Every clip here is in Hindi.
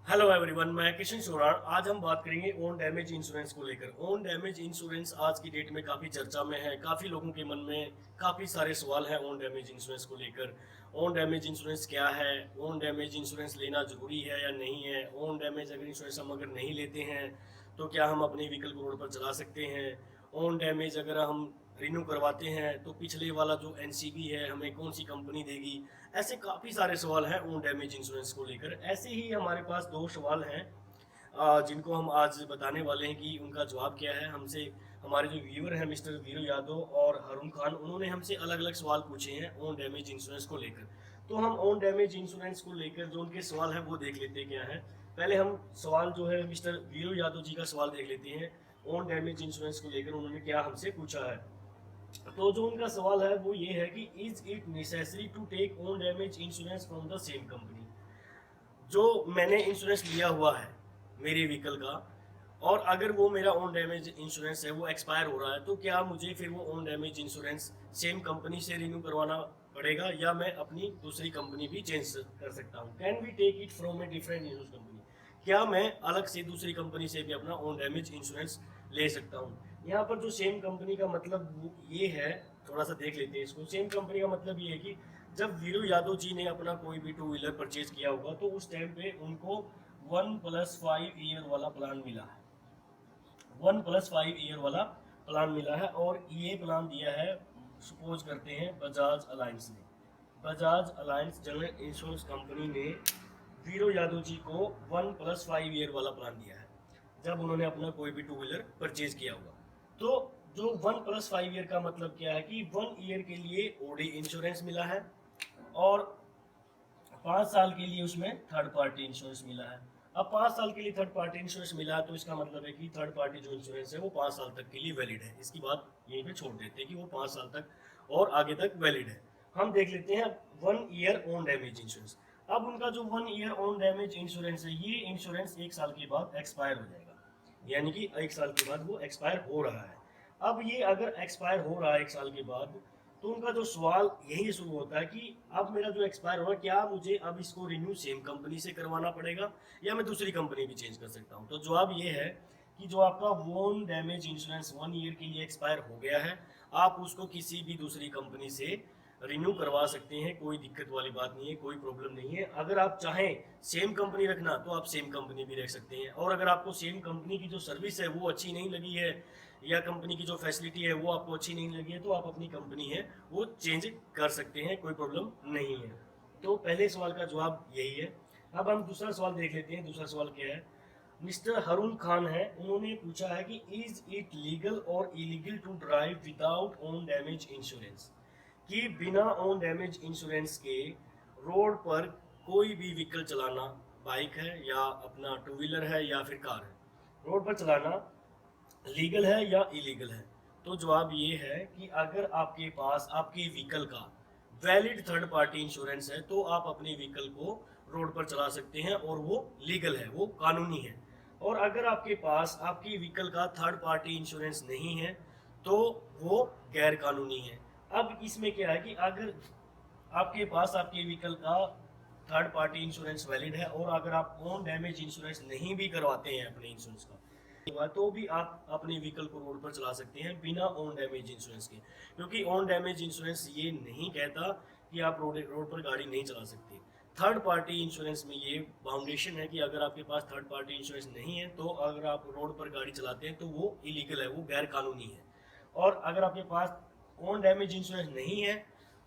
हेलो एवरीवन, मैं किशन शोराण। आज हम बात करेंगे ओन डैमेज इंश्योरेंस को लेकर। ओन डैमेज इंश्योरेंस आज की डेट में काफ़ी चर्चा में है। काफ़ी लोगों के मन में काफ़ी सारे सवाल हैं ओन डैमेज इंश्योरेंस को लेकर। ओन डैमेज इंश्योरेंस क्या है? ओन डैमेज इंश्योरेंस लेना ज़रूरी है या नहीं है? ओन डैमेज अगर इंश्योरेंस हम अगर नहीं लेते हैं तो क्या हम अपने व्हीकल को रोड पर चला सकते हैं? ओन डैमेज अगर हम रिन्यू करवाते हैं तो पिछले वाला जो एनसीबी है हमें कौन सी कंपनी देगी? ऐसे काफ़ी सारे सवाल हैं ओन डैमेज इंश्योरेंस को लेकर। ऐसे ही हमारे पास दो सवाल हैं जिनको हम आज बताने वाले हैं कि उनका जवाब क्या है। हमसे हमारे जो व्यूअर हैं मिस्टर वीरू यादव और हरुण खान, उन्होंने हमसे अलग अलग सवाल पूछे हैं ओन डैमेज इंश्योरेंस को लेकर। तो हम ओन डैमेज इंश्योरेंस को लेकर जो उनके सवाल हैं वो देख लेते हैं क्या है। पहले हम सवाल जो है मिस्टर वीरू यादव जी का सवाल देख लेते हैं। ओन डैमेज इंश्योरेंस को लेकर उन्होंने क्या हमसे पूछा है। तो जो उनका सवाल है वो ये है कि is it necessary to take own damage insurance from the same company. जो मैंने इंश्योरेंस लिया हुआ है मेरे व्हीकल का, और अगर वो मेरा ओन डैमेज इंश्योरेंस है वो एक्सपायर हो रहा है, तो क्या मुझे फिर वो own damage insurance same company से रिन्यू करवाना पड़ेगा या मैं अपनी दूसरी कंपनी भी चेंज कर सकता हूँ? Can we take it from a different insurance company? क्या मैं अलग से दूसरी कंपनी से भी अपना ओन डैमेज इंश्योरेंस ले सकता हूँ? यहाँ पर जो सेम कंपनी का मतलब ये है, थोड़ा सा देख लेते हैं इसको। सेम कंपनी का मतलब ये है कि जब वीरू यादव जी ने अपना कोई भी टू व्हीलर परचेज किया होगा तो उस टाइम पे उनको 1+5 ईयर वाला प्लान मिला है। 1+5 ईयर वाला प्लान मिला है और ये प्लान दिया है, सपोज करते हैं बजाज अलायंस ने। Bajaj alliance general insurance company ने वीरू यादव जी को 1+5 ईयर वाला प्लान दिया है जब उन्होंने अपना कोई भी टू व्हीलर परचेज किया होगा। तो जो 1+5 ईयर का मतलब क्या है कि 1 ईयर के लिए ओडी इंश्योरेंस मिला है और 5 साल के लिए उसमें थर्ड पार्टी इंश्योरेंस मिला है। अब 5 साल के लिए थर्ड पार्टी इंश्योरेंस मिला है तो इसका मतलब है कि थर्ड पार्टी जो इंश्योरेंस है वो 5 साल तक के लिए वैलिड है। इसकी बात यहीं पे छोड़ देते हैं कि वो 5 साल तक और आगे तक वैलिड है। हम देख लेते हैं 1 ईयर ओन डैमेज इंश्योरेंस। अब उनका जो 1 ईयर ओन डैमेज इंश्योरेंस है, ये इंश्योरेंस 1 साल के बाद एक्सपायर हो जाएगा, यानी कि 1 साल के बाद वो एक्सपायर हो रहा है। अब ये अगर एक्सपायर हो रहा है 1 साल के बाद, तो उनका जो सवाल यही शुरू होता है कि अब मेरा जो एक्सपायर हो रहा है, क्या मुझे अब इसको रिन्यू सेम कंपनी से करवाना पड़ेगा या मैं दूसरी कंपनी भी चेंज कर सकता हूँ? तो जवाब ये है कि जो आपका वोन डैमेज इंश्योरेंस 1 ईयर के लिए एक्सपायर हो गया है, आप उसको किसी भी दूसरी कंपनी से रिन्यू करवा सकते हैं। कोई दिक्कत वाली बात नहीं है, कोई प्रॉब्लम नहीं है। अगर आप चाहें सेम कंपनी रखना तो आप सेम कंपनी भी रख सकते हैं, और अगर आपको सेम कंपनी की जो सर्विस है वो अच्छी नहीं लगी है या कंपनी की जो फैसिलिटी है वो आपको अच्छी नहीं लगी है तो आप अपनी कंपनी है वो चेंज कर सकते हैं, कोई प्रॉब्लम नहीं है। तो पहले सवाल का जवाब यही है। अब हम दूसरा सवाल देख लेते हैं। दूसरा सवाल क्या है? मिस्टर हरुण खान है, उन्होंने पूछा है कि इज इट लीगल और illegal to drive without own damage insurance? कि बिना ओन डैमेज इंश्योरेंस के रोड पर कोई भी व्हीकल चलाना, बाइक है या अपना टू व्हीलर है या फिर कार है, रोड पर चलाना लीगल है या इलीगल है? तो जवाब ये है कि अगर आपके पास आपके व्हीकल का वैलिड थर्ड पार्टी इंश्योरेंस है तो आप अपने व्हीकल को रोड पर चला सकते हैं और वो लीगल है, वो कानूनी है। और अगर आपके पास आपकी व्हीकल का थर्ड पार्टी इंश्योरेंस नहीं है तो वो गैर कानूनी है। अब इसमें क्या है कि अगर आपके पास आपके व्हीकल का थर्ड पार्टी इंश्योरेंस वैलिड है और अगर आप ओन डैमेज इंश्योरेंस नहीं भी करवाते हैं अपने इंश्योरेंस का, तो भी आप अपने व्हीकल को रोड पर चला सकते हैं बिना ओन डैमेज इंश्योरेंस के। क्योंकि ओन डैमेज इंश्योरेंस ये नहीं कहता कि आप रोड पर गाड़ी नहीं चला सकते। थर्ड पार्टी इंश्योरेंस में ये फाउंडेशन है कि अगर आपके पास थर्ड पार्टी इंश्योरेंस नहीं है तो अगर आप रोड पर गाड़ी चलाते हैं तो वो इलीगल है, वो गैर कानूनी है। और अगर आपके पास ओन डैमेज इंश्योरेंस नहीं है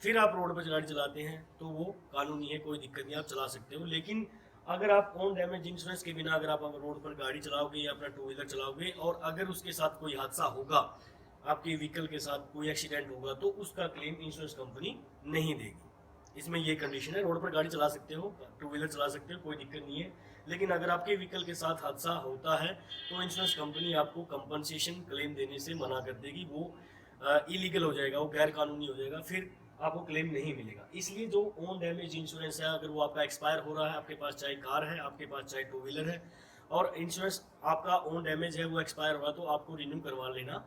फिर आप रोड पर गाड़ी चलाते हैं तो वो कानूनी है, कोई दिक्कत नहीं, आप चला सकते हो। लेकिन अगर आप ओन डैमेज इंश्योरेंस के बिना अगर आप रोड पर गाड़ी चलाओगे या अपना टू व्हीलर चलाओगे और अगर उसके साथ कोई हादसा होगा, आपके व्हीकल के साथ कोई एक्सीडेंट होगा, तो उसका क्लेम इंश्योरेंस कंपनी नहीं देगी। इसमें ये कंडीशन है। रोड पर गाड़ी चला सकते हो, टू व्हीलर चला सकते हो, कोई दिक्कत नहीं है। लेकिन अगर आपके व्हीकल के साथ हादसा होता है तो इंश्योरेंस कंपनी आपको कंपनसेशन क्लेम देने से मना कर देगी। वो इलीगल हो जाएगा, वो गैर कानूनी हो जाएगा, फिर आपको क्लेम नहीं मिलेगा। इसलिए जो ओन डैमेज इंश्योरेंस है, अगर वो आपका एक्सपायर हो रहा है, आपके पास चाहे कार है, आपके पास चाहे टू व्हीलर है, और इंश्योरेंस आपका ओन डैमेज है वो एक्सपायर हो रहा, तो आपको रिन्यू करवा लेना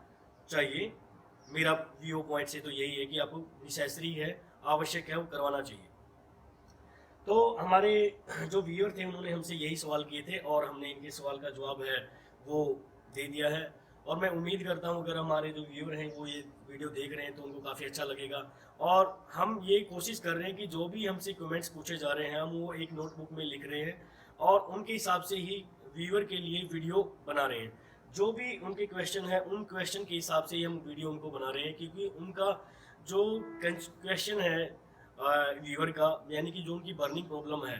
चाहिए। मेरा व्यू पॉइंट से तो यही है कि आपको नेसेसरी है, आवश्यक है, वो करवाना चाहिए। तो हमारे जो व्यूअर थे उन्होंने हमसे यही सवाल किए थे और हमने इनके सवाल का जवाब है वो दे दिया है। और मैं उम्मीद करता हूँ अगर हमारे जो व्यूअर हैं वो ये वीडियो देख रहे हैं तो उनको काफ़ी अच्छा लगेगा। और हम ये कोशिश कर रहे हैं कि जो भी हमसे कमेंट्स पूछे जा रहे हैं हम वो एक नोटबुक में लिख रहे हैं और उनके हिसाब से ही व्यूअर के लिए वीडियो बना रहे हैं। जो भी उनके क्वेश्चन है उन क्वेश्चन के हिसाब से ही हम वीडियो उनको बना रहे हैं, क्योंकि उनका जो क्वेश्चन है व्यूअर का, यानी कि जो उनकी बर्निंग प्रॉब्लम है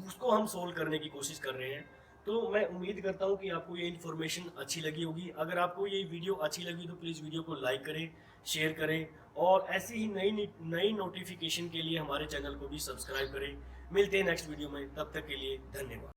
उसको हम सोल्व करने की कोशिश कर रहे हैं। तो मैं उम्मीद करता हूँ कि आपको ये इन्फॉर्मेशन अच्छी लगी होगी। अगर आपको ये वीडियो अच्छी लगी तो प्लीज़ वीडियो को लाइक करें, शेयर करें और ऐसी ही नई नई नोटिफिकेशन के लिए हमारे चैनल को भी सब्सक्राइब करें। मिलते हैं नेक्स्ट वीडियो में, तब तक के लिए धन्यवाद।